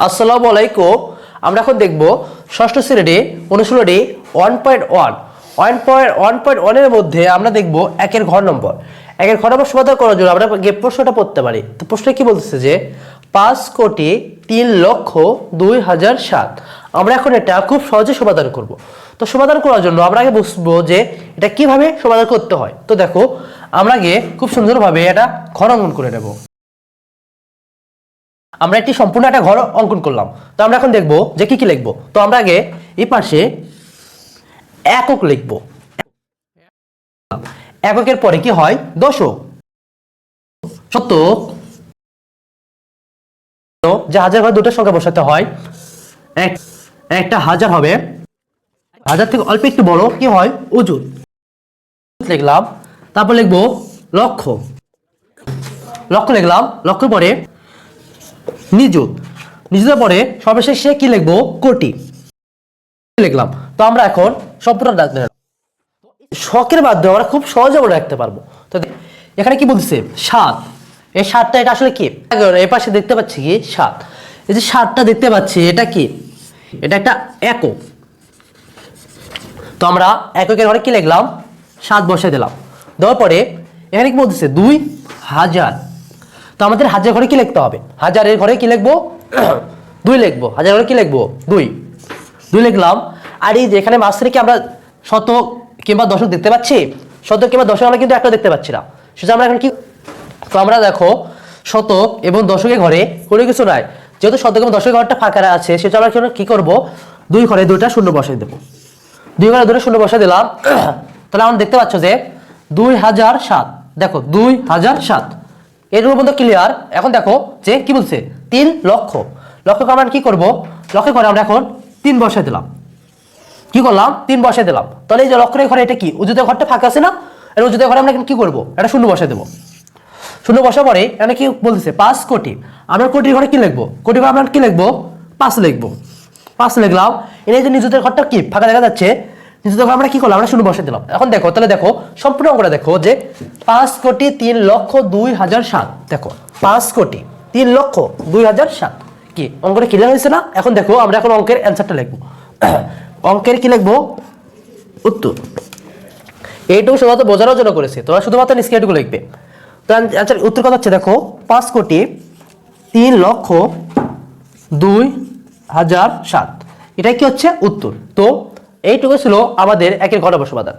আসসালামু আলাইকুম। আমরা এখন দেখব ষষ্ঠ শ্রেণী অনুশীলনী 1.1 এর মধ্যে আমরা দেখব একের ঘর নম্বর। একের ঘর নম্বর সমাধান করার জন্য আমরা প্রশ্নটা পড়তে পারি। তো প্রশ্নে কি বলতেছে যে 5,03,02,007। আমরা এখন এটা খুব সহজে সমাধান করব। তো সমাধান করার জন্য আমরা আগে বুঝবো যে এটা কিভাবে সমাধান করতে হয়। তো দেখো আমরা আগে খুব সুন্দরভাবে এটা ঘর অঙ্কন করে নেব। আমরা একটি সম্পূর্ণ একটা ঘর অঙ্কন করলাম। তো আমরা এখন দেখব যে কি কি লিখব। তো আমরা আগে এই পাশে একক লিখব। এককের পরে কি হয়? দশক। শতক, যে হাজার ঘরে দুটো সংখ্যা বসাতে হয়, একটা হাজার হবে, হাজার থেকে অল্প একটু বড় কি হয়? অযুত লিখলাম। তারপর লিখব লক্ষ, লক্ষ লিখলাম। লক্ষ পরে নিযুত, নিযুতের পরে সর্বশেষে কি লিখবো? কোটি লিখলাম। তো আমরা এখন সম্পূর্ণ শখের মাধ্যমে আমরা খুব সহজে মনে রাখতে পারবো। তো এখানে কি বলছে? 7। এই 7টা এটা আসলে কি? এই পাশে দেখতে পাচ্ছি কি 7। এই যে 7টা দেখতে পাচ্ছি এটা কি? এটা একটা একক। তো আমরা এককের ঘরে কি লিখলাম? 7 বসাই দিলাম। দেওয়ার পরে এখানে কি বলতেছে? 2000। তো আমাদের হাজার ঘরে কি লিখতে হবে? হাজারের ঘরে কি লিখবো? 2 লিখবো। হাজার ঘরে কি লিখবো? 2 লিখলাম। আর এই যে এখানে মাঝখানে কি আমরা শতক কিংবা দশক দেখতে পাচ্ছি? শতক কিংবা দশক আমরা কিন্তু একটা দেখতে পাচ্ছি না। সেটা আমরা এখন কি? তো আমরা দেখো শতক এবং দশকের ঘরে কোনো কিছু নাই, যেহেতু শতক এবং দশকের ঘরটা ফাঁকা আছে, সেটা আমরা কি করবো? 2 ঘরে 2টা শূন্য বসাই দেবো। 2 ঘরে 2টা শূন্য বসাই দিলাম। তাহলে আমরা দেখতে পাচ্ছ যে 2007। দেখো 2007 এর মধ্যে ক্লিয়ার। এখন দেখো যে কি বলছে? 3 লক্ষ। লক্ষ আমরা কি করব? লক্ষ্য করে আমরা এখন 3 বসাই দিলাম। কি করলাম? 3 বসাই দিলাম। তাহলে এই যে লক্ষের ঘরে এটা কি? অযুতের ঘরটা ফাঁকা আছে না? এর অযুতের ঘরে আমরা কি করব? এটা শূন্য বসাই দেবো। শূন্য বসার পরে এখানে কি বলতেছে? 5 কোটি। আমরা কোটির ঘরে কি লিখবো? কোটির ঘরে আমরা কি লিখবো? 5 লিখবো। 5 লিখলাম। এর যে নিযুতের ঘরটা কি ফাঁকা দেখা যাচ্ছে, নিযুতের ঘর আমরা কি করলাম? আমরা শূন্য বসাই দিলাম। এখন দেখো, তাহলে দেখো সম্পূর্ণ অঙ্কটা দেখো যে 5,03,02,007। দেখো 5,03,02,007 কি অঙ্কটা ক্লিয়ার হয়েছে না? এখন দেখো আমরা এখন অঙ্কের অ্যান্সারটা লিখবো। অঙ্কের কি লিখবো? উত্তর। এইটুকু শুধুমাত্র বোঝানোর জন্য করেছে, তোমরা শুধুমাত্র নিষ্ক্রিয়টুকু লিখবে। তো অ্যান্সার উত্তর কথা হচ্ছে দেখো 5,03,02,007। এটাই কি হচ্ছে? উত্তর। তো এইটুকু ছিল আমাদের একের ঘর নম্বর সমাধান।